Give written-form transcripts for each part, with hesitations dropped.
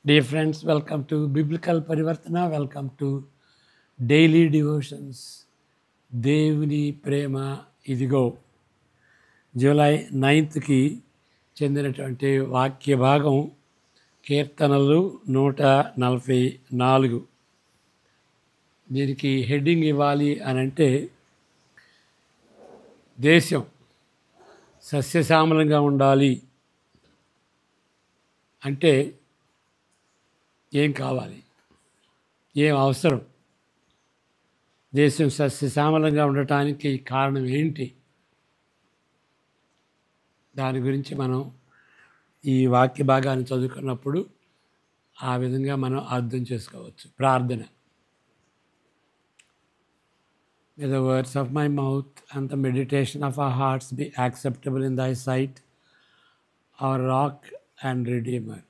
Dear friends, welcome to Biblical Parivartana. Welcome to Daily Devotions. దేవుని ప్రేమ ఇదిగో. July 9కి చెందినటువంటి వాక్య భాగం కీర్తనలు 144. దీనికి హెడ్డింగ్ ఇవ్వాలి అని అంటే దేశం సస్యశ్యామలంగా ఉండాలి అంటే ఏం కావాలి, ఏం అవసరం, దేశం సస్యశ్యామలంగా ఉండటానికి కారణం ఏంటి, దాని గురించి మనం ఈ వాక్య భాగాన్ని చదువుకున్నప్పుడు ఆ విధంగా మనం అర్థం చేసుకోవచ్చు. ప్రార్థన. May the words of my mouth and the meditation of our hearts be acceptable in thy sight, our rock and redeemer.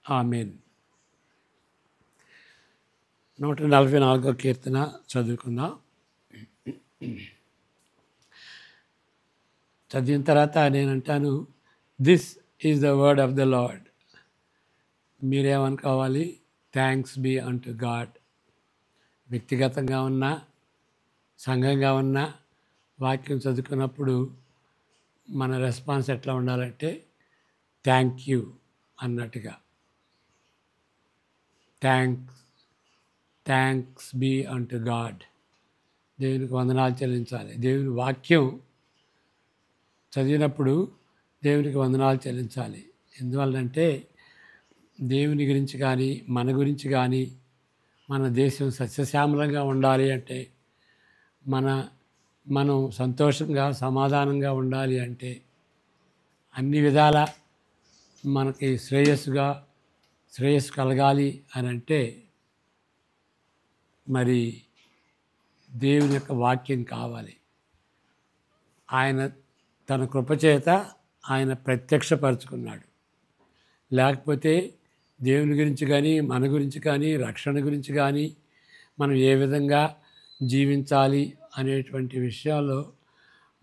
Amen. 144 కీర్తన చదువుకుందాం. చదివిన తర్వాత నేను అంటాను, this is the word of the Lord. మీరేమనుకోవాలి? Thanks be unto God. వ్యక్తిగతంగా ఉన్నా, సంఘంగా ఉన్నా, వాక్యం చదువుకున్నప్పుడు మన రెస్పాన్స్ ఎట్లా ఉండాలంటే థ్యాంక్ యూ అన్నట్టుగా. Thanks be unto God. దేవునికి వందనాలు చెల్లించాలి. దేవుని వాక్యం చదివినప్పుడు దేవునికి వందనాలు చెల్లించాలి. ఎందువల్లంటే దేవుని గురించి కానీ, మన గురించి కానీ, మన దేశం సస్యశ్యామలంగా ఉండాలి అంటే, మనం సంతోషంగా సమాధానంగా ఉండాలి అంటే, అన్ని విధాల మనకి శ్రేయస్సు కలగాలి అని అంటే మరి దేవుని యొక్క వాక్యం కావాలి. ఆయన తన కృపచేత ఆయన ప్రత్యక్షపరుచుకున్నాడు. లేకపోతే దేవుని గురించి కానీ, మన గురించి కానీ, రక్షణ గురించి కానీ, మనం ఏ విధంగా జీవించాలి అనేటువంటి విషయాల్లో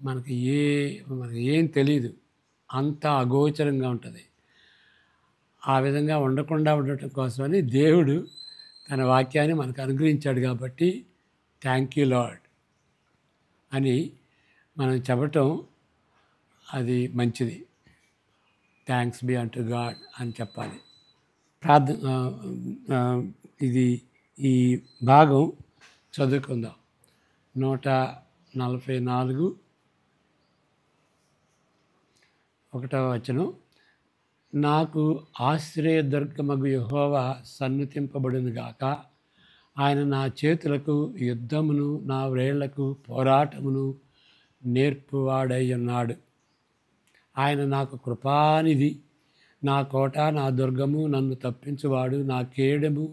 మనకి ఏం తెలియదు. అంతా అగోచరంగా ఉంటుంది. ఆ విధంగా ఉండకుండా ఉండటం కోసమని దేవుడు తన వాక్యాన్ని మనకు అనుగ్రహించాడు. కాబట్టి థ్యాంక్ యూ లార్డ్ అని మనం చెప్పటం అది మంచిది. థ్యాంక్స్ బీ అంటు గాడ్ అని చెప్పాలి. ఈ భాగం చదువుకుందాం. 144 1వ వచనం. నాకు ఆశ్రయదుర్గమగు యెహోవా సన్నుతింపబడును గాక. ఆయన నా చేతులకు యుద్ధమును, నా వ్రేళ్లకు పోరాటమును నేర్పువాడై ఉన్నాడు. ఆయన నాకు కృపానిధి, నా కోట, నా దుర్గము, నన్ను తప్పించువాడు, నా కేడము,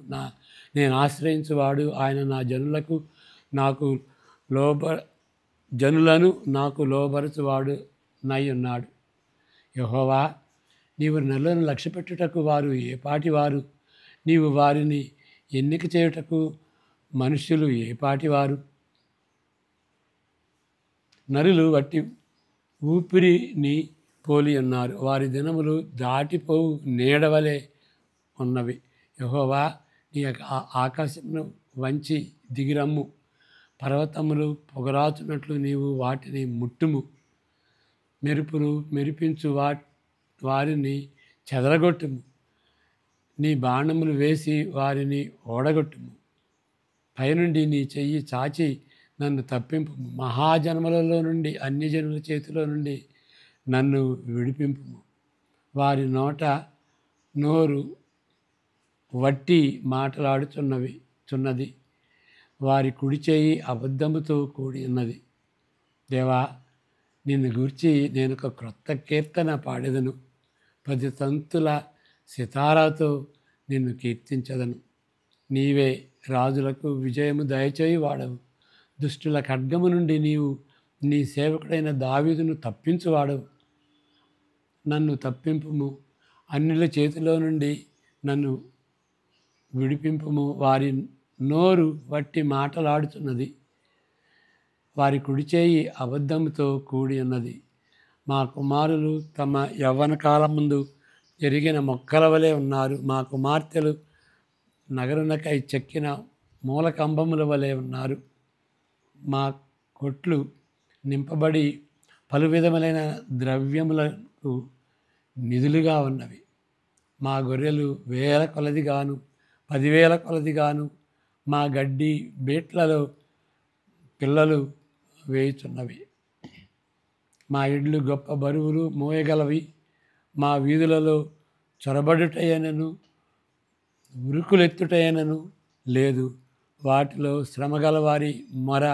నేను ఆశ్రయించువాడు. ఆయన నా జనులను నాకు లోబరచువాడు నై ఉన్నాడు. యెహోవా, నీవు నరులను లక్ష్యపెట్టుటకు వారు ఏపాటివారు? నీవు వారిని ఎన్నిక చేయుటకు మనుష్యులు ఏపాటివారు? నరులు వట్టి ఊపిరిని పోలి ఉన్నారు. వారి దినములు దాటిపోవు నీడవలే ఉన్నవి. యెహోవా, నీ ఆకాశమును వంచి దిగిరమ్ము. పర్వతములు పొగరాచున్నట్లు నీవు వాటిని ముట్టుము. మెరుపులు మెరిపించు వారిని చెదరగొట్టుము. నీ బాణములు వేసి వారిని ఓడగొట్టుము. పైనుండి నీ చెయ్యి చాచి నన్ను తప్పింపు. మహాజన్మలలో నుండి, అన్యజనుల చేతిలో నుండి నన్ను విడిపింపు. వారి నోరు వట్టి మాటలాడుచున్నది. వారి కుడి చేయి అబద్ధముతో కూడి ఉన్నది. దేవా, నిన్ను గూర్చి నేను ఒక క్రొత్త కీర్తన పాడెదను. 10 తంతుల సితారాతో నిన్ను కీర్తించదను. నీవే రాజులకు విజయము దయచేయి వాడవు. దుష్టుల ఖడ్గము నుండి నీవు నీ సేవకుడైన దావీదును తప్పించువాడవు. నన్ను తప్పింపుము. అన్యుల చేతిలో నుండి నన్ను విడిపింపుము. వారి నోరు వట్టి మాటలాడుతున్నది. వారి కుడి చేయి అబద్ధముతో కూడి ఉన్నది. మా కుమారులు తమ యవ్వన కాలం ముందు ఎరిగిన మొక్కల వలె ఉన్నారు. మా కుమార్తెలు నగరునకై చెక్కిన మూలకంబముల వలె ఉన్నారు. మా కొట్లు నింపబడి పలు విధములైన ద్రవ్యములకు నిధులుగా ఉన్నవి. మా గొర్రెలు 1000 కొలదిగాను 10,000 కొలదిగాను మా గడ్డి బేట్లలో పిల్లలు వేయుచున్నవి. మా ఇళ్ళు గొప్ప బరువులు మోయగలవి. మా వీధులలో చొరబడుటయనను ఉరుకులెత్తుటయనను లేదు. వాటిలో శ్రమగల వారి మొర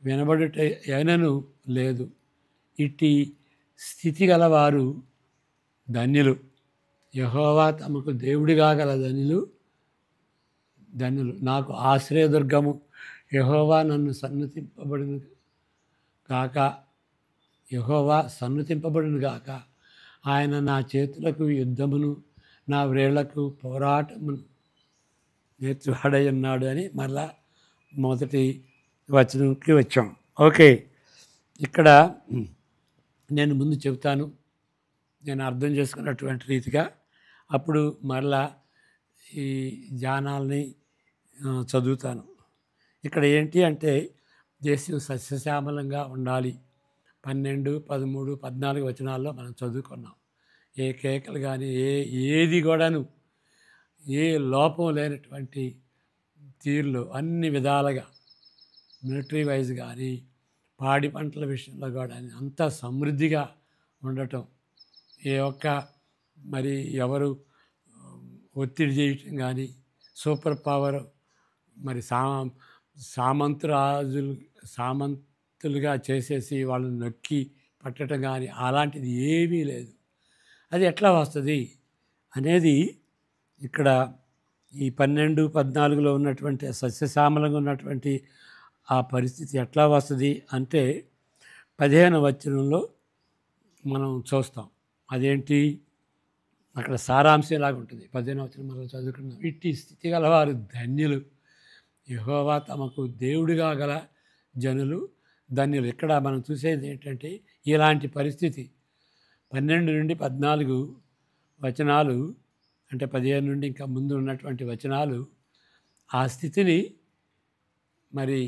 వినబడుటయనను లేదు. ఇట్టి స్థితి గలవారు ధన్యులు. యెహోవా తమకు దేవుడిగా గల ధన్యులు. నాకు ఆశ్రయదుర్గము. యెహోవా నన్ను సన్నుతింపబడును గాక. యెహోవా సన్నుతింపబడును గాక. ఆయన నా చేతులకు యుద్ధమును నా వ్రేళ్లకు పోరాటమును నేర్చువాడై ఉన్నాడు అని మరలా మొదటి వచనంకి వచ్చాం. ఓకే, ఇక్కడ నేను ముందు చెబుతాను, నేను అర్థం చేసుకున్నటువంటి రీతిగా. అప్పుడు మరలా ఈ ధ్యానాల్ని చదువుతాను. ఇక్కడ ఏంటి అంటే దేశం సస్యశ్యామలంగా ఉండాలి. 12, 13, 14 వచనాల్లో మనం చదువుకున్నాం. ఏ కేకలు కానీ ఏది కూడాను ఏ లోపం లేనటువంటి తీరులో అన్ని విధాలుగా మిలిటరీ వైజ్ కానీ పాడి పంటల విషయంలో కూడా అంతా సమృద్ధిగా ఉండటం. ఏ ఒక్క మరి ఎవరు ఒత్తిడి చేయటం కానీ సూపర్ పవర్ మరి సామంతులుగా చేసేసి వాళ్ళని నొక్కి పట్టడం కానీ అలాంటిది ఏమీ లేదు. అది ఎట్లా వస్తుంది అనేది ఇక్కడ ఈ 12, 14లో ఉన్నటువంటి సస్యశ్యామలంగా ఉన్నటువంటి ఆ పరిస్థితి ఎట్లా వస్తుంది అంటే 15వ వచనంలో మనం చూస్తాం. అదేంటి అక్కడ సారాంశం లాగా ఉంటుంది. 15వ వచనం మనం చదువుకున్నాం. ఇట్టి స్థితి గలవారు ధన్యులు. యెహోవా తమకు దేవుడిగా గల జనులు ధన్యులు. ఇక్కడ మనం చూసేది ఏంటంటే ఇలాంటి పరిస్థితి 12 నుండి 14 వచనాలు అంటే 15 నుండి ఇంకా ముందు ఉన్నటువంటి వచనాలు ఆ స్థితిని మరి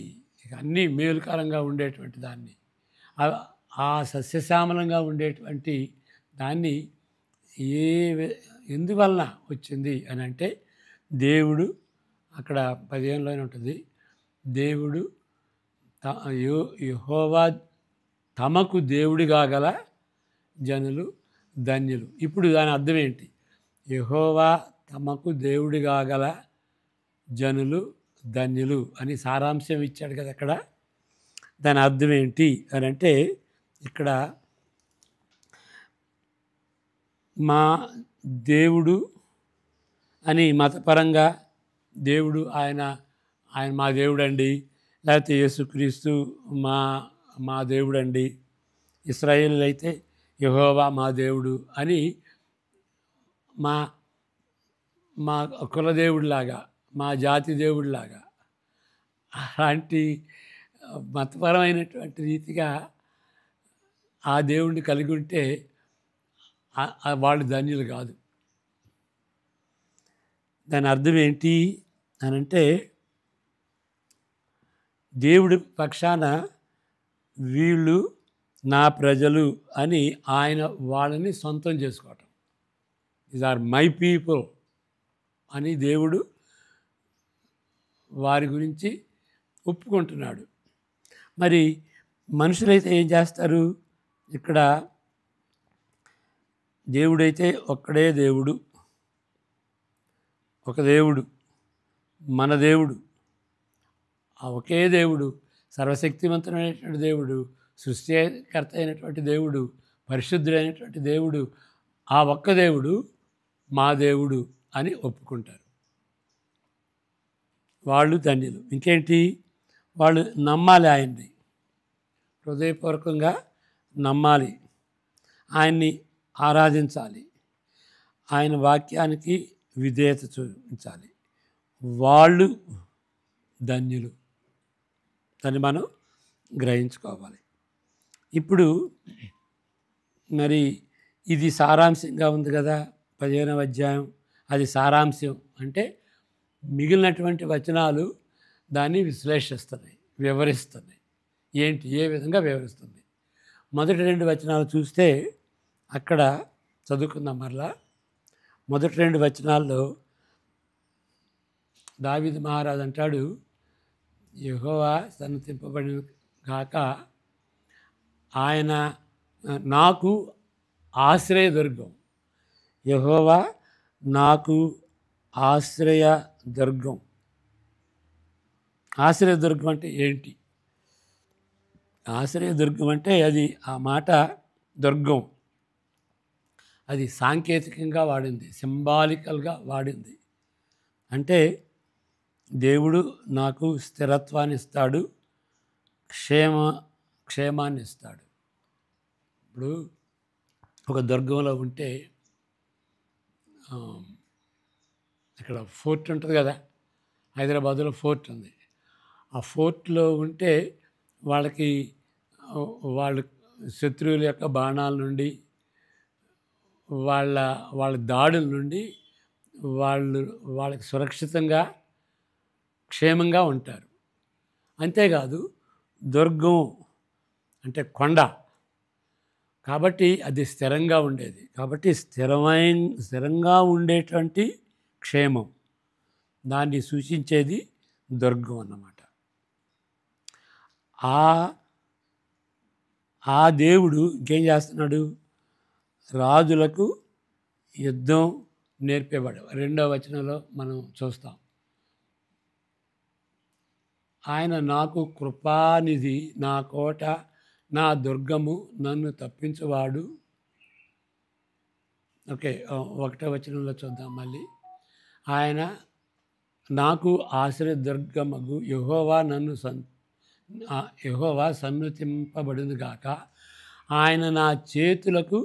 అన్నీ మేలుకరంగా ఉండేటువంటి దాన్ని ఆ సస్యశ్యామలంగా ఉండేటువంటి దాన్ని ఎందువలన వచ్చింది అని అంటే దేవుడు అక్కడ 15లోనే ఉంటుంది. దేవుడు యెహోవా తమకు దేవుడిగా గల జనులు ధన్యులు. ఇప్పుడు దాని అర్థం ఏంటి? యెహోవా తమకు దేవుడిగా గల జనులు ధన్యులు అని సారాంశం ఇచ్చాడు కదా అక్కడ. దాని అర్థం ఏంటి అని అంటే ఇక్కడ మా దేవుడు అని మతపరంగా దేవుడు ఆయన మా దేవుడు అండి, లేకపోతే యేసుక్రీస్తు మా దేవుడు అండి, ఇశ్రాయేలు అయితే యెహోవా మా దేవుడు అని మా కులదేవుడిలాగా మా జాతి దేవుడిలాగా అలాంటి మతపరమైనటువంటి రీతిగా ఆ దేవుడిని కలిగి ఉంటే వాళ్ళు ధన్యులు కాదు. దాని అర్థం ఏంటి అని అంటే దేవుడి పక్షాన వీళ్ళు నా ప్రజలు అని ఆయన వాళ్ళని సొంతం చేసుకోవటం. దీస్ ఆర్ మై పీపుల్ అని దేవుడు వారి గురించి ఒప్పుకుంటున్నాడు. మరి మనుషులైతే ఏం చేస్తారు? ఇక్కడ దేవుడైతే ఒక్కడే దేవుడు, ఒక దేవుడు, మన దేవుడు, ఆ ఒకే దేవుడు, సర్వశక్తివంతుడైనటువంటి దేవుడు, సృష్టికర్త అయినటువంటి దేవుడు, పరిశుద్ధుడైనటువంటి దేవుడు, ఆ ఒక్క దేవుడు మా దేవుడు అని ఒప్పుకుంటారు. వాళ్ళు ధన్యులు. ఇంకేంటి? వాళ్ళు నమ్మాలి, ఆయన్ని హృదయపూర్వకంగా నమ్మాలి, ఆయన్ని ఆరాధించాలి, ఆయన వాక్యానికి విధేయత చూపించాలి. వాళ్ళు ధన్యులు అని మనం గ్రహించుకోవాలి. ఇప్పుడు మరి ఇది సారాంశంగా ఉంది కదా. 15వ అధ్యాయం అది సారాంశం. అంటే మిగిలినటువంటి వచనాలు దాన్ని విశ్లేషిస్తున్నాయి, వివరిస్తున్నాయి. ఏంటి, ఏ విధంగా వివరిస్తుంది. మొదటి 2 వచనాలు చూస్తే అక్కడ చదువుకుందాం మరలా. మొదటి 2 వచనాల్లో దావీదు మహారాజు అంటాడు, యెహోవా సన్నతింపబడిన గాక, ఆయన నాకు ఆశ్రయదుర్గం. యెహోవా నాకు ఆశ్రయదుర్గం. ఆశ్రయదుర్గం అంటే ఏంటి? ఆశ్రయదుర్గం అంటే అది ఆ మాట దుర్గం, అది సాంకేతికంగా వాడింది, సింబాలికల్గా వాడింది. అంటే దేవుడు నాకు స్థిరత్వాన్ని ఇస్తాడు, క్షేమాన్ని ఇస్తాడు. ఇప్పుడు ఒక దుర్గంలో ఉంటే ఇక్కడ ఫోర్ట్ ఉంటుంది కదా, హైదరాబాదులో ఫోర్ట్ ఉంది. ఆ ఫోర్ట్లో ఉంటే వాళ్ళకి వాళ్ళ శత్రువుల యొక్క బాణాల నుండి, వాళ్ళ దాడుల నుండి వాళ్ళకి సురక్షితంగా క్షేమంగా ఉంటారు. అంతేకాదు దుర్గం అంటే కొండ కాబట్టి అది స్థిరంగా ఉండేది. కాబట్టి స్థిరంగా ఉండేటువంటి క్షేమం, దాన్ని సూచించేది దుర్గం అన్నమాట. ఆ దేవుడు ఇంకేం చేస్తున్నాడు? రాజులకు యుద్ధం నేర్పేవాడు. 2వ వచనంలో మనం చూస్తాం. ఆయన నాకు కృపానిధి, నా కోట, నా దుర్గము, నన్ను తప్పించువాడు. ఓకే, 1వ వచనంలో చూద్దాం మళ్ళీ. ఆయన నాకు ఆశ్రయదుర్గమగు యెహోవా సన్నుతింపబడును గాక. ఆయన నా చేతులకు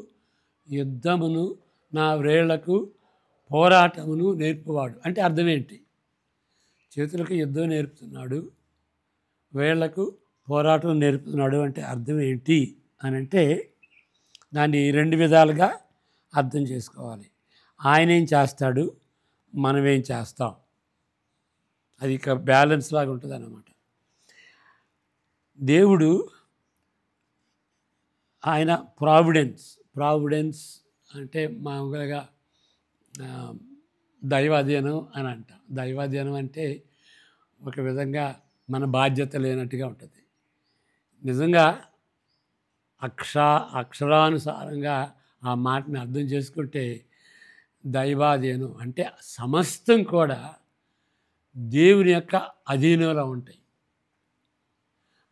యుద్ధమును, నా వ్రేళ్లకు పోరాటమును నేర్పువాడు. అంటే అర్థం ఏంటి? చేతులకు యుద్ధం నేర్పుతున్నాడు, వేళ్లకు పోరాటం నేర్పుతున్నాడు అంటే అర్థం ఏంటి అని అంటే దాన్ని 2 విధాలుగా అర్థం చేసుకోవాలి. ఆయన ఏం చేస్తాడు, మనం ఏం చేస్తాం, అది ఇక బ్యాలెన్స్ లాగా ఉంటుంది అన్నమాట. దేవుడు ఆయన ప్రావిడెన్స్ అంటే మామూలుగా దైవాధీనం అని అంటాం. దైవాధీనం అంటే ఒక విధంగా మన బాధ్యత లేనట్టుగా ఉంటుంది. నిజంగా అక్షరానుసారంగా ఆ మాటని అర్థం చేసుకుంటే దైవాధీనం అంటే సమస్తం కూడా దేవుని యొక్క అధీనంలో ఉంటాయి.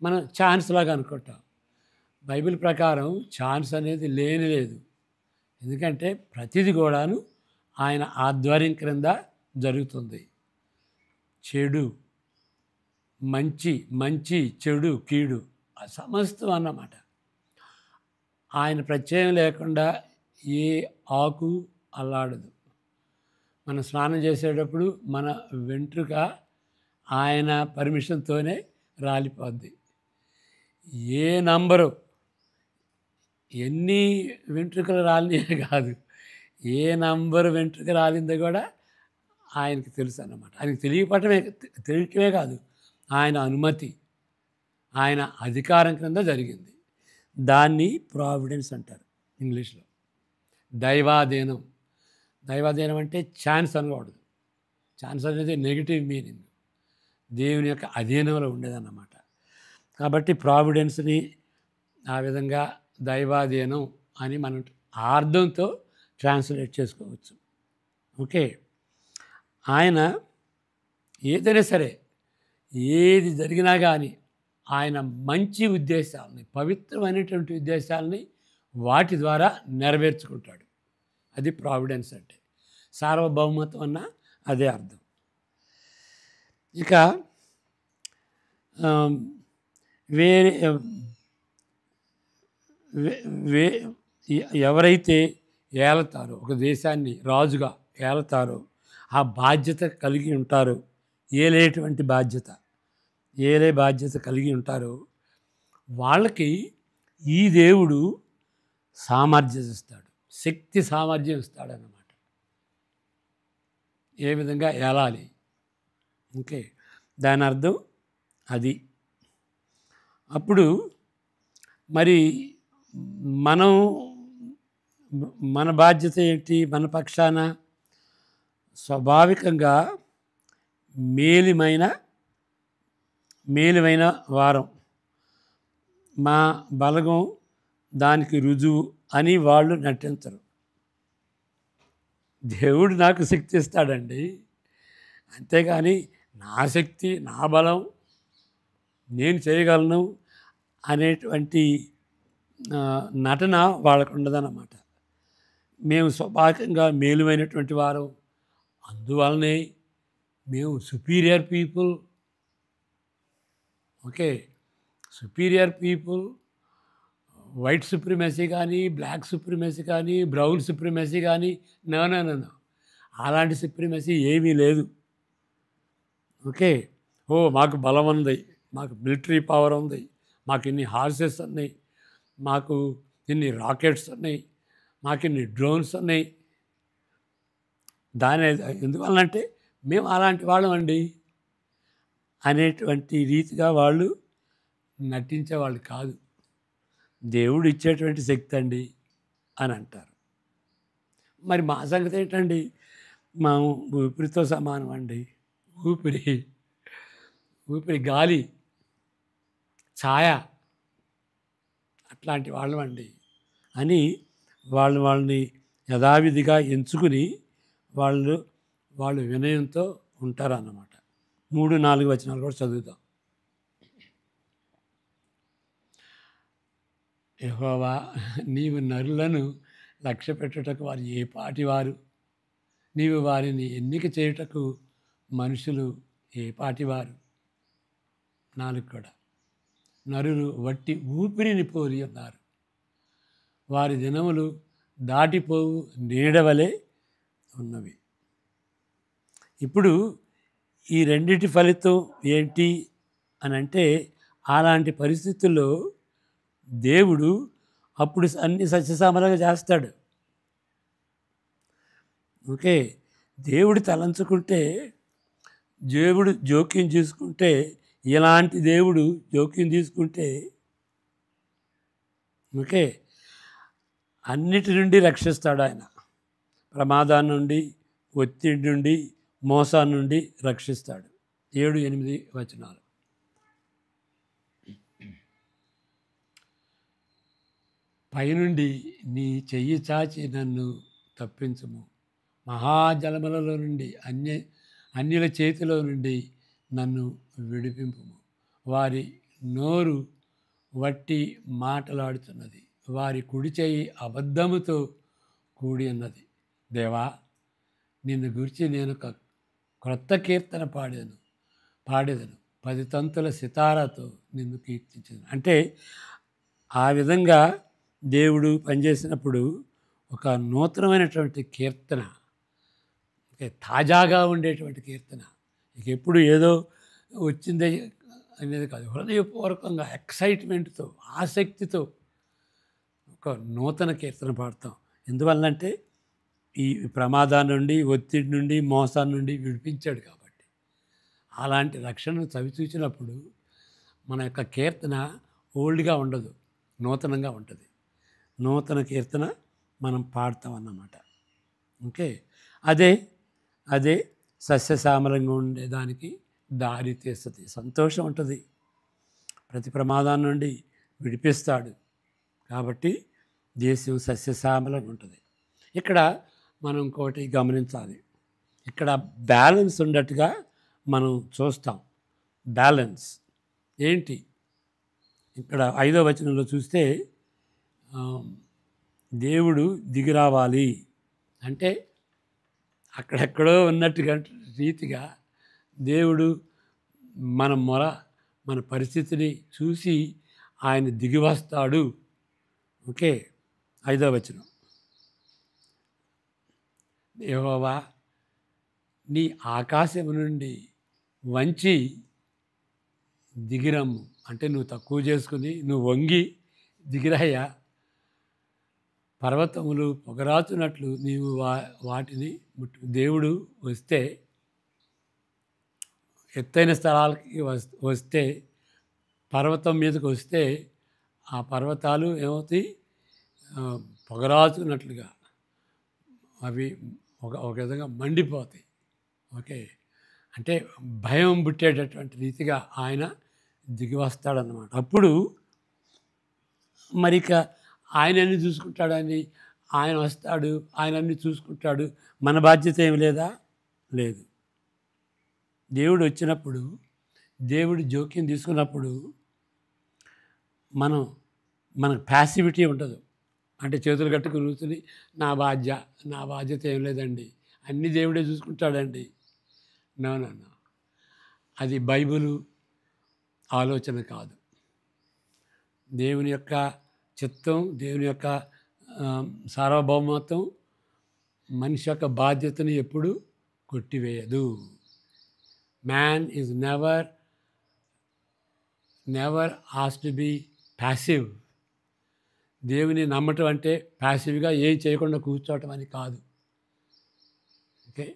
మనం ఛాన్స్ లాగా అనుకుంటాం. బైబిల్ ప్రకారం ఛాన్స్ అనేది లేదు. ఎందుకంటే ప్రతిదీ కూడాను ఆయన ఆధ్వర్యం క్రింద జరుగుతుంది. చెడు, మంచి, చెడు, కీడు సమస్తం అన్నమాట. ఆయన ప్రత్యయం లేకుండా ఏ ఆకు అల్లాడదు. మనం స్నానం చేసేటప్పుడు మన వెంట్రుక ఆయన పర్మిషన్తోనే రాలిపోద్ది. ఏ నంబరు, ఎన్ని వెంట్రుకలు రాలినాయే కాదు, ఏ నంబరు వెంట్రుక రాలిందో కూడా ఆయనకి తెలుసు అన్నమాట. ఆయనకి తెలియటమే కాదు, ఆయన అనుమతి, ఆయన అధికారం క్రింద జరిగింది. దాన్ని ప్రావిడెన్స్ అంటారు ఇంగ్లీష్లో. దైవాధీనం అంటే ఛాన్స్ అనకూడదు. ఛాన్స్ అనేది నెగిటివ్ మీనింగ్, దేవుని యొక్క అధీనంలో ఉండేదన్నమాట. కాబట్టి ప్రావిడెన్స్ని ఆ విధంగా దైవాధీనం అని మనం అర్థంతో ట్రాన్స్లేట్ చేసుకోవచ్చు. ఓకే, ఆయన ఏదైనా సరే, ఏది జరిగినా కానీ ఆయన మంచి ఉద్దేశాలని, పవిత్రమైనటువంటి ఉద్దేశాలని వాటి ద్వారా నెరవేర్చుకుంటాడు. అది ప్రావిడెన్స్ అంటే. సార్వభౌమత్వం అన్న అదే అర్థం. ఇక ఎవరైతే ఏలతారో, ఒక దేశాన్ని రాజుగా ఏలతారో, ఆ బాధ్యత కలిగి ఉంటారో, ఏలే బాధ్యత కలిగి ఉంటారో వాళ్ళకి ఈ దేవుడు సామర్థ్యం ఇస్తాడు, శక్తి సామర్థ్యం ఇస్తాడన్నమాట. ఏ విధంగా ఏలాలి. ఓకే, దాని అర్థం అది. అప్పుడు మరి మనం మన బాధ్యత ఏంటి? మన పక్షాన స్వాభావికంగా మేలిమైన వారం, మా బలగం దానికి రుజువు అని వాళ్ళు నటించరు. దేవుడు నాకు శక్తి ఇస్తాడండి, అంతేగాని నా శక్తి, నా బలం, నేను చేయగలను అనేటువంటి నటన వాళ్ళకు ఉండదన్నమాట. మేము స్వాభావికంగా మేలుమైనటువంటి వారం, అందువలనే మేము superior people. Okay, superior people, white supremacy కానీ, బ్లాక్ సుప్రిమసీ కానీ, బ్రౌన్ సుప్రిమసీ కానీ, నో, అలాంటి సుప్రిమసీ ఏమీ లేదు. ఓకే, మాకు బలం ఉంది, మాకు మిలిటరీ పవర్ ఉంది, మాకు ఇన్ని హార్సెస్ ఉన్నాయి, మాకు ఇన్ని రాకెట్స్ ఉన్నాయి, మాకు ఇన్ని డ్రోన్స్ ఉన్నాయి. దాని ఎందువల్లంటే మేము అలాంటి వాళ్ళం అండి అనేటువంటి రీతిగా వాళ్ళు నటించేవాళ్ళు కాదు. దేవుడు ఇచ్చేటువంటి శక్తి అండి అని అంటారు. మరి మా సంగతి ఏంటండి? మా ఊపిరితో సమానం అండి. ఊపిరి గాలి, ఛాయ, అట్లాంటి వాళ్ళం అండి అని వాళ్ళని యథావిధిగా ఎంచుకుని వాళ్ళు వినయంతో ఉంటారన్నమాట. 3-4 వచనాలు కూడా చదువుతాం. యెహోవా, నీవు నరులను లక్ష్య పెట్టుటకు వారు ఏ పాటివారు, నీవు వారిని ఎన్నిక చేయుటకు మనుషులు ఏ పాటివారు. 4 కూడా, నరులు వట్టి ఊపిరిని పోలి ఉన్నారు, వారి దినములు దాటిపోవు నీడవలే ఉన్నవి. ఇప్పుడు ఈ రెండిటి ఫలితం ఏంటి అని అంటే, అలాంటి పరిస్థితుల్లో దేవుడు అప్పుడు అన్ని సస్యశ్యామలంగా చేస్తాడు. ఓకే, దేవుడు తలంచుకుంటే, దేవుడు జోక్యం తీసుకుంటే, ఇలాంటి దేవుడు జోక్యం తీసుకుంటే, ఓకే, అన్నిటి నుండి రక్షిస్తాడు ఆయన. ప్రమాదాన్ని నుండి, ఒత్తిడి నుండి, మోసాన్ని నుండి రక్షిస్తాడు. 7-8 వచనాలు. పైనుండి నీ చెయ్యి చాచి నన్ను తప్పించుము, మహాజలములలో నుండి, అన్యుల చేతిలో నుండి నన్ను విడిపింపుము. వారి నోరు వట్టి మాటలాడుతున్నది, వారి కుడి చెయ్యి అబద్ధముతో కూడి ఉన్నది. దేవా, నిన్ను గురించి నేను ఒక క్రొత్త కీర్తన పాడేదను, 10 తంతుల సితారాతో నిన్ను కీర్తించను. అంటే ఆ విధంగా దేవుడు పనిచేసినప్పుడు ఒక నూతనమైనటువంటి కీర్తన, తాజాగా ఉండేటువంటి కీర్తన, ఇక ఎప్పుడు ఏదో వచ్చిందే అనేది కాదు, హృదయపూర్వకంగా ఎక్సైట్మెంట్తో, ఆసక్తితో ఒక నూతన కీర్తన పాడతాం. ఎందువల్లంటే ఈ ప్రమాదాన్ని నుండి, ఒత్తిడి నుండి, మోసాన్ని నుండి విడిపించాడు కాబట్టి. అలాంటి రక్షణను చవిచూచినప్పుడు మన యొక్క కీర్తన ఓల్డ్గా ఉండదు, నూతనంగా ఉంటుంది. నూతన కీర్తన మనం పాడతాం అన్నమాట. ఓకే, అదే సస్యశ్యామలంగా ఉండేదానికి దారి తీస్తుంది. సంతోషం ఉంటుంది, ప్రతి ప్రమాదం నుండి విడిపిస్తాడు కాబట్టి దేశం సస్యశ్యామలంగా ఉంటుంది. ఇక్కడ మనం ఇంకోటి గమనించాలి, ఇక్కడ బ్యాలెన్స్ ఉన్నట్టుగా మనం చూస్తాం. బ్యాలెన్స్ ఏంటి? ఇక్కడ 5వ వచనంలో చూస్తే దేవుడు దిగిరావాలి అంటే, అక్కడెక్కడో ఉన్నట్టుగా రీతిగా దేవుడు మన పరిస్థితిని చూసి ఆయన దిగి వస్తాడు. ఓకే, 5వ వచనం, యెహోవా, నీ ఆకాశము నుండి వంచి దిగిరమ్ము. అంటే నువ్వు తక్కువ చేసుకుని, నువ్వు వంగి దిగిరాయ్యా, పర్వతములు పొగరాచున్నట్లు నీవు వాటిని దేవుడు వస్తే ఎత్తైన స్థలాలకి వస్తే పర్వతం మీదకి వస్తే ఆ పర్వతాలు ఏమవుతాయి, పొగరాచున్నట్లుగా అవి ఒక విధంగా మండిపోతాయి. ఓకే, అంటే భయం పుట్టేటటువంటి రీతిగా ఆయన దిగి వస్తాడన్నమాట. అప్పుడు మరి ఇక ఆయన అన్ని చూసుకుంటాడని, ఆయన వస్తాడు, ఆయన అన్ని చూసుకుంటాడు, మన బాధ్యత ఏమి లేదా? లేదు. దేవుడు వచ్చినప్పుడు, దేవుడు జోక్యం తీసుకున్నప్పుడు మనకు ప్యాసివిటీ ఉండదు. అంటే చేతులు కట్టుకుని కూర్చుని నా బాధ్యత ఏం లేదండి, అన్నీ దేవుడే చూసుకుంటాడండి. నో, అది బైబిలు ఆలోచన కాదు. దేవుని యొక్క చిత్తం, దేవుని యొక్క సార్వభౌమత్వం మనిషి యొక్క బాధ్యతను ఎప్పుడు కొట్టివేయదు. Man is never asked to be passive. దేవుని నమ్మటం అంటే ప్యాసివ్గా ఏం చేయకుండా కూర్చోవటం అని కాదు. ఓకే,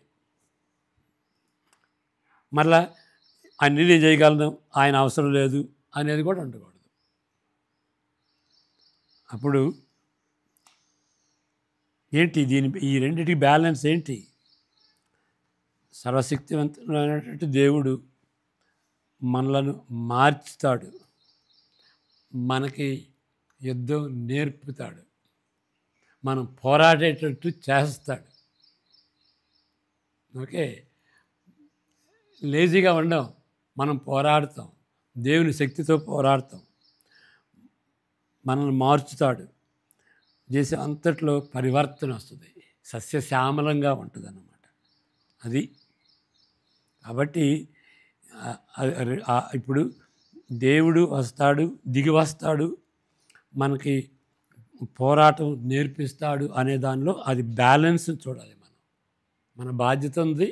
మరలా అన్నీ నేను చేయగలను, ఆయన అవసరం లేదు అనేది కూడా ఉండకూడదు. అప్పుడు ఏంటి ఈ రెండింటికి బ్యాలెన్స్ ఏంటి? సర్వశక్తివంతుడైనటువంటి దేవుడు మనలను మార్చుతాడు, మనకి యుద్ధం నేర్పుతాడు, మనం పోరాడేటట్టు చేస్తాడు. ఓకే, లేజీగా ఉండం, మనం పోరాడతాం, దేవుని శక్తితో పోరాడతాం, మనల్ని మార్చుతాడు, దేశం అంతట్లో పరివర్తన వస్తుంది, సస్యశ్యామలంగా ఉంటుంది అన్నమాట. అది కాబట్టి ఇప్పుడు దేవుడు వస్తాడు, దిగి వస్తాడు, మనకి పోరాటం నేర్పిస్తాడు అనే దానిలో అది బ్యాలెన్స్ చూడాలి. మన బాధ్యత ఉంది,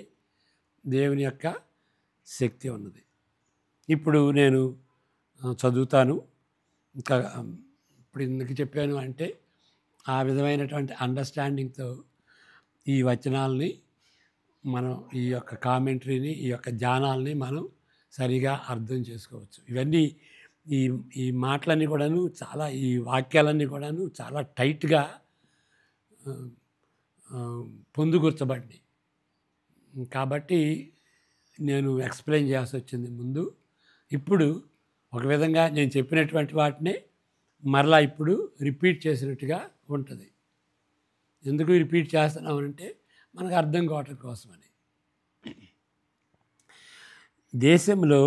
దేవుని యొక్క శక్తి ఉన్నది. ఇప్పుడు నేను చదువుతాను. ఇంకా ఇప్పుడు ఎందుకు చెప్పాను అంటే ఆ విధమైనటువంటి అండర్స్టాండింగ్తో ఈ వచనాలని మనం, ఈ యొక్క కామెంటరీని, ఈ యొక్క ధ్యానాలని మనం సరిగా అర్థం చేసుకోవచ్చు. ఇవన్నీ ఈ మాటలన్నీ కూడాను చాలా, ఈ వాక్యాలన్నీ కూడాను చాలా టైట్గా పొందుగుర్చబడి, కాబట్టి నేను ఎక్స్ప్లెయిన్ చేయాల్సి వచ్చింది ముందు. ఇప్పుడు ఒక విధంగా నేను చెప్పినటువంటి వాటినే మరలా ఇప్పుడు రిపీట్ చేసినట్టుగా ఉంటుంది. ఎందుకు రిపీట్ చేస్తున్నామంటే మనకు అర్థం కావటం కోసమని. దేశంలో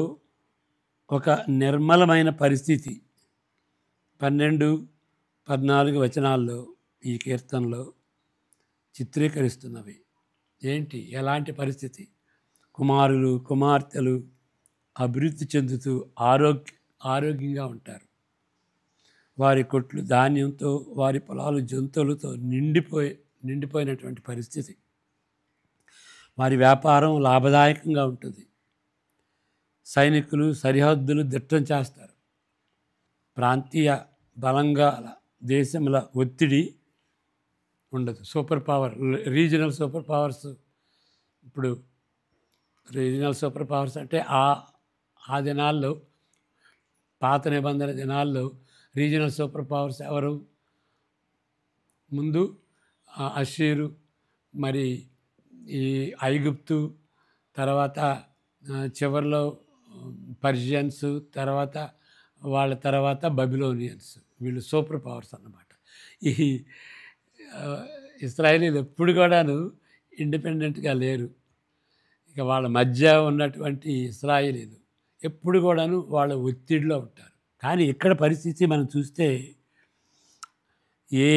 ఒక నిర్మలమైన పరిస్థితి 12-14 వచనాల్లో ఈ కీర్తనలో చిత్రీకరిస్తున్నవి. ఏంటి, ఎలాంటి పరిస్థితి? కుమారులు కుమార్తెలు అభివృద్ధి చెందుతూ ఆరోగ్యంగా ఉంటారు. వారి కొట్లు ధాన్యంతో, వారి పొలాలు జంతువులతో నిండిపోయినటువంటి పరిస్థితి. వారి వ్యాపారం లాభదాయకంగా ఉంటుంది. సైనికులు సరిహద్దులు దిట్టం చేస్తారు. ప్రాంతీయ బలంగా దేశంలో ఒత్తిడి ఉండదు. Super power, regional super powers. ఇప్పుడు రీజనల్ సూపర్ పవర్స్ అంటే ఆ దినాల్లో, పాత నిబంధన దినాల్లో రీజనల్ సూపర్ పవర్స్ ఎవరు? ముందు అషీరు, మరి ఈ ఐగుప్తు, తర్వాత చివరిలో పర్షియన్స్, వాళ్ళ తర్వాత బబిలోనియన్స్. వీళ్ళు సూపర్ పవర్స్ అన్నమాట. ఈ ఇశ్రాయేలీలు ఎప్పుడు కూడాను ఇండిపెండెంట్గా లేరు. ఇక వాళ్ళ మధ్య ఉన్నటువంటి ఇశ్రాయేలీలు ఎప్పుడు కూడాను వాళ్ళ ఒత్తిడిలో ఉంటారు. కానీ ఇక్కడ పరిస్థితి మనం చూస్తే ఏ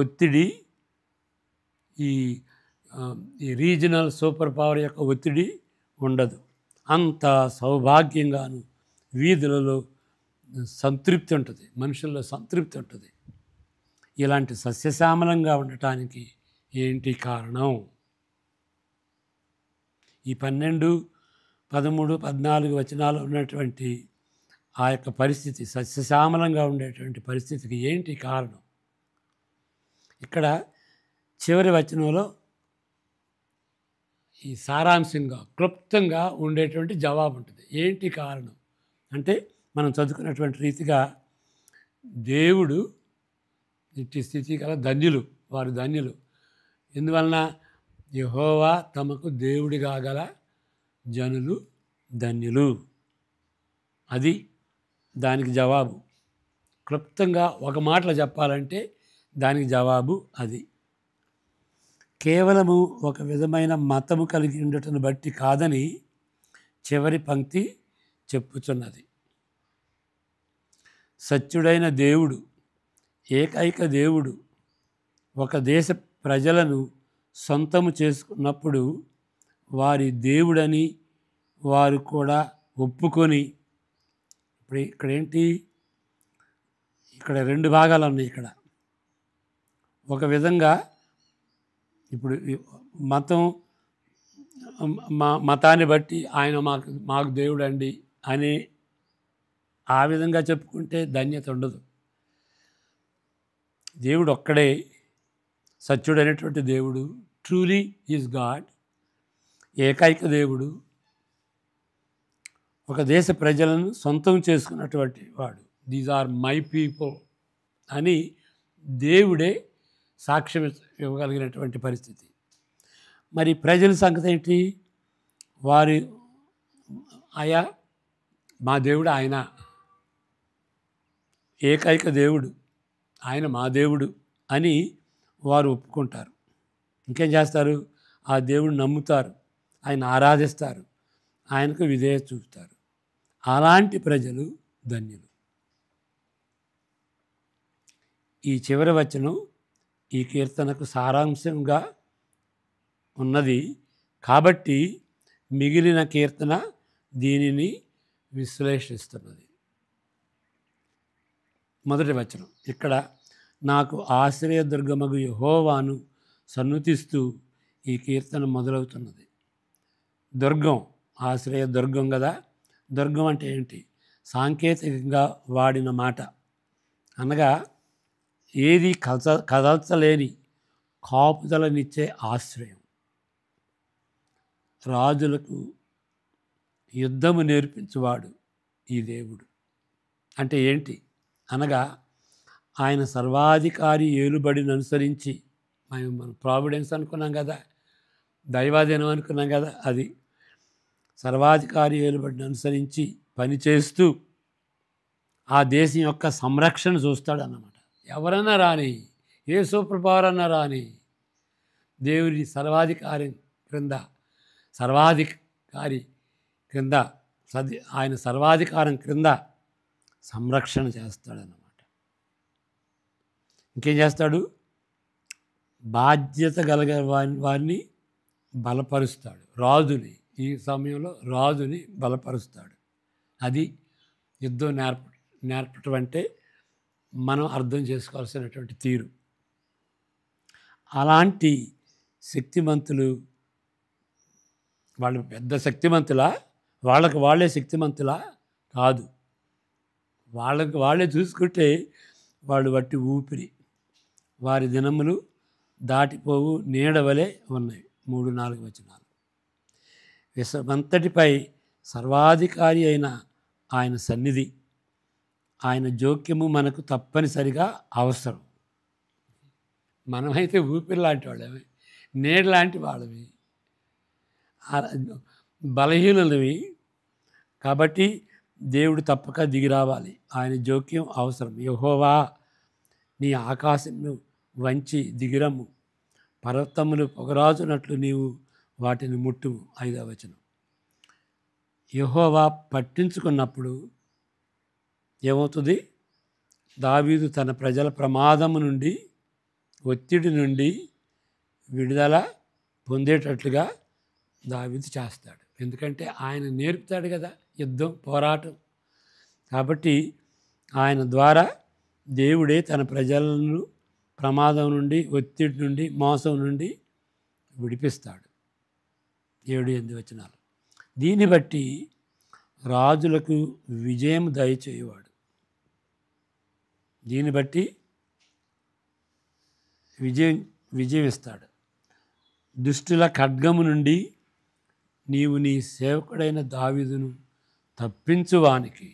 ఒత్తిడి, ఈ రీజనల్ సూపర్ పవర్ యొక్క ఒత్తిడి ఉండదు. అంత సౌభాగ్యంగాను వీధులలో సంతృప్తి ఉంటుంది, మనుషుల్లో సంతృప్తి ఉంటుంది. ఇలాంటి సస్యశ్యామలంగా ఉండటానికి ఏంటి కారణం? ఈ 12, 13, 14 వచనాలు ఉన్నటువంటి ఆ యొక్క పరిస్థితి, సస్యశ్యామలంగా ఉండేటువంటి పరిస్థితికి ఏంటి కారణం ఇక్కడ చివరి వచనంలో ఈ సారాంశంగా క్లుప్తంగా ఉండేటువంటి జవాబు ఉంటుంది. ఏంటి కారణం అంటే మనం చదువుకున్నటువంటి రీతిగా దేవుడు ఇట్టి స్థితి గల ధన్యులు, వారు ధన్యులు. ఎందువలన యెహోవా తమకు దేవుడిగా గల జనులు ధన్యులు. అది దానికి జవాబు. క్లుప్తంగా ఒక మాటలో చెప్పాలంటే దానికి జవాబు అది. కేవలము ఒక విధమైన మతము కలిగి ఉండటం బట్టి కాదని చివరి పంక్తి చెప్పుచున్నది. సత్యుడైన దేవుడు, ఏకైక దేవుడు ఒక దేశ ప్రజలను సొంతము చేసుకున్నప్పుడు వారి దేవుడని వారు కూడా ఒప్పుకొని, ఇప్పుడు ఇక్కడేంటి, ఇక్కడ రెండు భాగాలు ఉన్నాయి. ఇక్కడ ఒక విధంగా ఇప్పుడు మతాన్ని బట్టి ఆయన మాకు దేవుడు అండి అని ఆ విధంగా చెప్పుకుంటే ధన్యత ఉండదు. దేవుడు ఒక్కడే సత్యుడైనటువంటి దేవుడు, ట్రూలీ ఈజ్ గాడ్, ఏకైక దేవుడు, ఒక దేశ ప్రజలను సొంతం చేసుకున్నటువంటి వాడు. దీస్ ఆర్ మై పీపుల్ అని దేవుడే సాక్ష్యం ఇవ్వగలిగినటువంటి పరిస్థితి. మరి ప్రజల సంగతి ఏంటి? వారి ఆయా మా దేవుడు ఆయన, ఏకైక దేవుడు ఆయన మా దేవుడు అని వారు ఒప్పుకుంటారు. ఇంకేం చేస్తారు? ఆ దేవుడు నమ్ముతారు, ఆయన ఆరాధిస్తారు, ఆయనకు విధేయత చూపుతారు. అలాంటి ప్రజలు ధన్యులు. ఈ చివరి వచనం ఈ కీర్తనకు సారాంశంగా ఉన్నది కాబట్టి మిగిలిన కీర్తన దీనిని విశ్లేషిస్తున్నది. మొదటి వచనం ఇక్కడ నాకు ఆశ్రయదుర్గమగు యెహోవాను సన్నుతిస్తూ ఈ కీర్తన మొదలవుతున్నది. దుర్గం, ఆశ్రయ దుర్గం కదా. దుర్గం అంటే ఏంటి? సాంకేతికంగా వాడిన మాట. అనగా ఏది కదల్చలేని కాపుదలనిచ్చే ఆశ్రయం. రాజులకు యుద్ధము నేర్పించువాడు ఈ దేవుడు. అంటే ఏంటి అనగా ఆయన సర్వాధికారి ఏలుబడిని అనుసరించి, మనం ప్రావిడెన్స్ అనుకున్నాం కదా, దైవాధీనం అనుకున్నాం కదా, అది సర్వాధికారి ఏలుబడిని అనుసరించి పనిచేస్తూ ఆ దేశం యొక్క సంరక్షణ చూస్తాడు అన్నమాట. ఎవరన్నా రాని, ఏ సూపర్ పవర్ అన్నా రాని, దేవుడి సర్వాధికారి క్రింద ఆయన సర్వాధికారం క్రింద సంరక్షణ చేస్తాడన్నమాట. ఇంకేం చేస్తాడు? బాధ్యత కలిగే వారిని బలపరుస్తాడు. రాజుని, ఈ సమయంలో రాజుని బలపరుస్తాడు. అది యుద్ధం నేర్పటం అంటే మనం అర్థం చేసుకోవాల్సినటువంటి తీరు. అలాంటి శక్తిమంతులు, వాళ్ళు పెద్ద శక్తిమంతులా? వాళ్ళే శక్తిమంతులా? కాదు. వాళ్ళే చూసుకుంటే వాళ్ళు వట్టి ఊపిరి. వారి దినములు దాటిపోవు నీడవలే ఉన్నాయి. 3-4 వచనాలు. విశ్వమంతటిపై సర్వాధికారి అయిన ఆయన సన్నిధి, ఆయన జోక్యము మనకు తప్పనిసరిగా అవసరం. మనమైతే ఊపిరి లాంటి వాళ్ళమే, నీడ లాంటి వాళ్ళవి, బలహీనులవి. కాబట్టి దేవుడు తప్పక దిగి రావాలి. ఆయన జోక్యం అవసరం. యెహోవా నీ ఆకాశంను వంచి దిగిరమ్ము, పర్వతములు పొగరాజునట్లు నీవు వాటిని ముట్టుము. 5వ వచనం. యెహోవా పట్టించుకున్నప్పుడు ఏమవుతుంది? దావీదు తన ప్రజల ప్రమాదము నుండి, ఒత్తిడి నుండి విడుదల పొందేటట్లుగా దావీదు చేస్తాడు. ఎందుకంటే ఆయన నేర్పుతాడు కదా యుద్ధం, పోరాటం. కాబట్టి ఆయన ద్వారా దేవుడే తన ప్రజలను ప్రమాదం నుండి, ఒత్తిడి నుండి, మోసం నుండి విడిపిస్తాడు. 7-8 వచనాలు. దీన్ని బట్టి రాజులకు విజయం దయచేయువాడు. దీన్ని బట్టి విజయం విజయం ఇస్తాడు. దుష్టుల ఖడ్గము నుండి నీవు నీ సేవకుడైన దావీదును తప్పించువానికి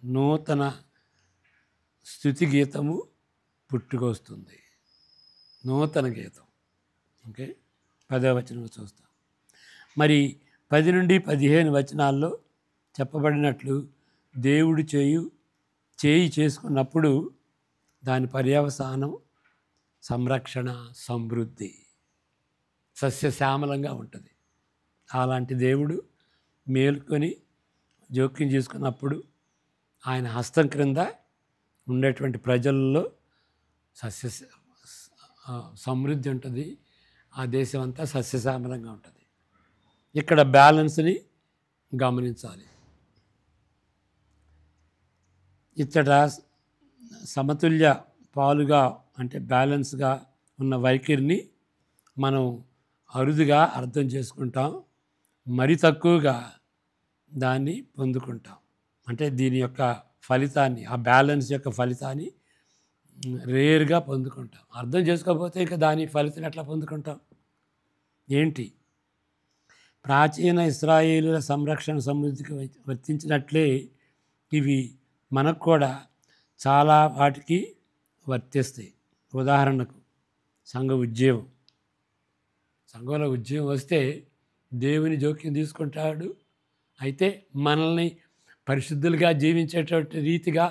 నూతన స్తుతి గీతము పుట్టుకొస్తుంది. నూతన గీతం. ఓకే, 10వ వచనం చూస్తాం. మరి 10 నుండి 15 వచనాల్లో చెప్పబడినట్లు దేవుడు చేయి చేసుకున్నప్పుడు దాని పర్యవసానం సంరక్షణ, సమృద్ధి, సస్యశ్యామలంగా ఉంటుంది. అలాంటి దేవుడు మేలుకొని జోక్యం చేసుకున్నప్పుడు ఆయన హస్తం క్రింద ఉండేటువంటి ప్రజల్లో సమృద్ధి ఉంటుంది. ఆ దేశం అంతా సస్యశ్యామలంగా ఉంటుంది. ఇక్కడ బ్యాలెన్స్ని గమనించాలి. ఇచ్చట సమతుల్య పాలుగా అంటే బ్యాలెన్స్గా ఉన్న వైఖరిని మనం అరుదుగా అర్థం చేసుకుంటాం, మరి తక్కువగా దాన్ని పొందుకుంటాం. అంటే దీని యొక్క ఫలితాన్ని, ఆ బ్యాలెన్స్ యొక్క ఫలితాన్ని రేర్గా పొందుకుంటాం. అర్థం చేసుకోకపోతే ఇంకా దాని ఫలితం ఎట్లా పొందుకుంటాం? ఏంటి? ప్రాచీన ఇశ్రాయేలుల సంరక్షణ సమృద్ధికి వర్తించినట్లే ఇవి మనకు కూడా చాలా వాటికి వర్తిస్తాయి. ఉదాహరణకు సంఘంలో ఉద్యోగం వస్తే దేవుని జోక్యం తీసుకుంటాడు. అయితే మనల్ని పరిశుద్ధులుగా జీవించేటువంటి రీతిగా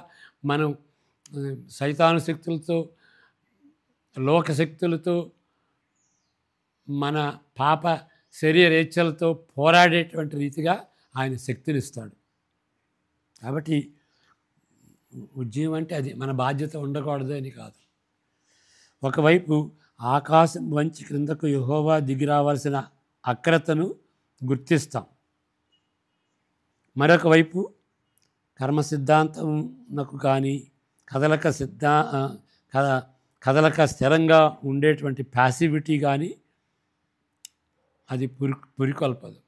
మనం సైతాను శక్తులతో, లోకశక్తులతో, మన పాప శరీరేచ్ఛలతో పోరాడేటువంటి రీతిగా ఆయన శక్తినిస్తాడు. కాబట్టి ఉద్యమం అంటే అది మన బాధ్యత ఉండకూడదు అని కాదు. ఒకవైపు ఆకాశం వంచి క్రిందకు యెహోవా దిగి రావాల్సిన అక్రతను గుర్తిస్తాం. మరొక వైపు కర్మ సిద్ధాంతంకు కానీ కదలక స్థిరంగా ఉండేటువంటి ప్యాసివిటీ కానీ అది పురికొల్పదు.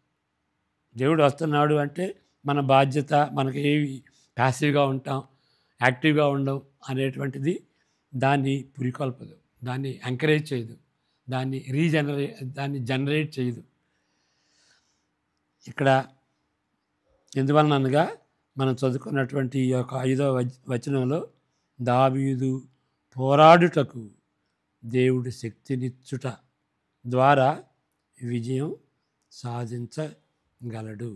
దేవుడు వస్తున్నాడు అంటే మన బాధ్యత, మనకి ఏవి ప్యాసివ్గా ఉంటాం, యాక్టివ్గా ఉండం అనేటువంటిది దాన్ని పురికొల్పదు, దాన్ని ఎంకరేజ్ చేయదు, దాన్ని జనరేట్ చేయదు. ఇక్కడ ఎందువలనగా మనం చదువుకున్నటువంటి ఈ యొక్క 5వ వచనంలో దావీదు పోరాడుటకు దేవుడి శక్తినిచ్చుట ద్వారా విజయం సాధించగలడు.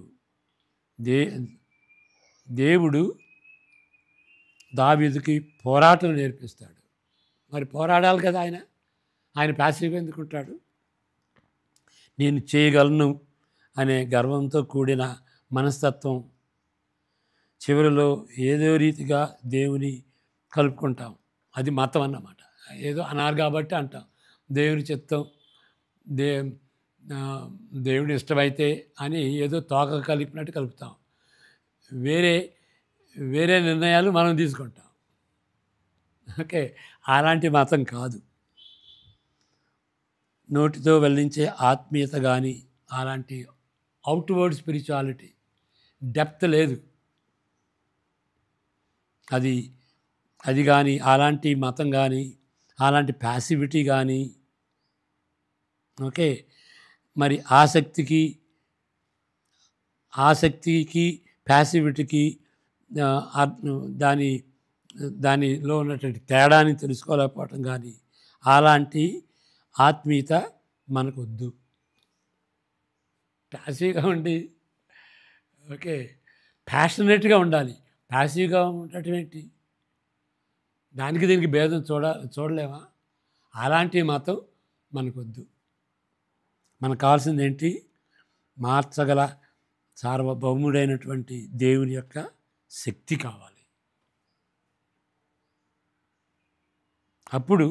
దేవుడు దావీదుకి పోరాటం నేర్పిస్తాడు. మరి పోరాడాలి కదా ఆయన ప్యాసివ్గా ఎందుకుంటాడు? నేను చేయగలను అనే గర్వంతో కూడిన మనస్తత్వం చివరిలో ఏదో రీతిగా దేవుని కలుపుకుంటాం. అది మతం అన్నమాట. ఏదో అన్నారు కాబట్టి అంటాం దేవుని చిత్తం, దేవుని ఇష్టమైతే అని ఏదో తోక కలిపినట్టు కలుపుతాం. వేరే నిర్ణయాలు మనం తీసుకుంటాం. ఓకే, అలాంటి మతం కాదు. నోటితో వెల్లించే ఆత్మీయత కానీ, అలాంటి అవుట్వర్డ్ స్పిరిచువాలిటీ డెప్త్ లేదు. అది కానీ, అలాంటి మతం కానీ, అలాంటి ప్యాసివిటీ కానీ, ఓకే, మరి ఆసక్తికి ప్యాసివిటీకి దానిలో ఉన్నటువంటి తేడాని తెలుసుకోలేకపోవటం కానీ, అలాంటి ఆత్మీయత మనకు వద్దు. ప్యాసివ్గా ఉండి ఓకే ప్యాషనేట్గా ఉండాలి. ప్యాసివ్గా ఉండటం ఏంటి? దానికి దీనికి భేదం చూడలేమా? అలాంటి మతం మనకొద్దు. మనకు కావాల్సింది ఏంటి? మార్చగల సార్వభౌముడైనటువంటి దేవుని యొక్క శక్తి కావాలి. అప్పుడు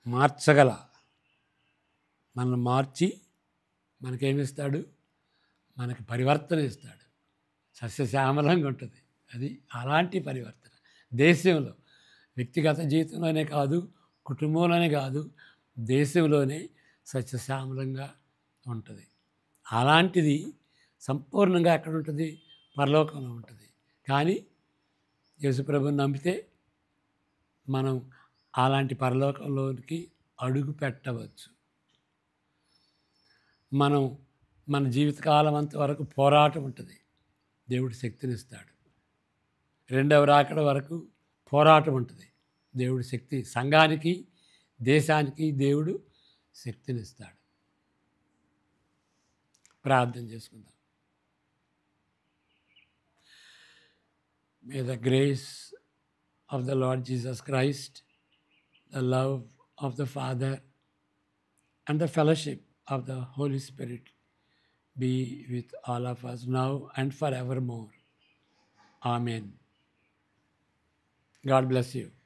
మనల్ని మార్చి మనకేమిస్తాడు? మనకి పరివర్తన ఇస్తాడు. సస్యశ్యామలంగా ఉంటుంది. అది అలాంటి పరివర్తన దేశంలో, వ్యక్తిగత జీవితంలోనే కాదు, కుటుంబంలోనే కాదు, దేశంలోనే సస్యశ్యామలంగా ఉంటుంది. అలాంటిది సంపూర్ణంగా ఎక్కడ ఉంటుంది? పరలోకంలో ఉంటుంది. కానీ యేసుప్రభుని నమ్మితే మనం అలాంటి పరలోకంలోనికి అడుగు పెట్టవచ్చు. మనం మన జీవితకాలం అంత వరకు పోరాటం ఉంటుంది. దేవుడు శక్తినిస్తాడు. రెండవ రాకడ వరకు పోరాటం ఉంటుంది. దేవుడు శక్తి సంఘానికి, దేశానికి దేవుడు శక్తినిస్తాడు. ప్రార్థన చేసుకుందాం. May the grace of the Lord Jesus Christ, the love of the Father, and the fellowship of the Holy Spirit be with all of us now and forevermore. Amen. God bless you.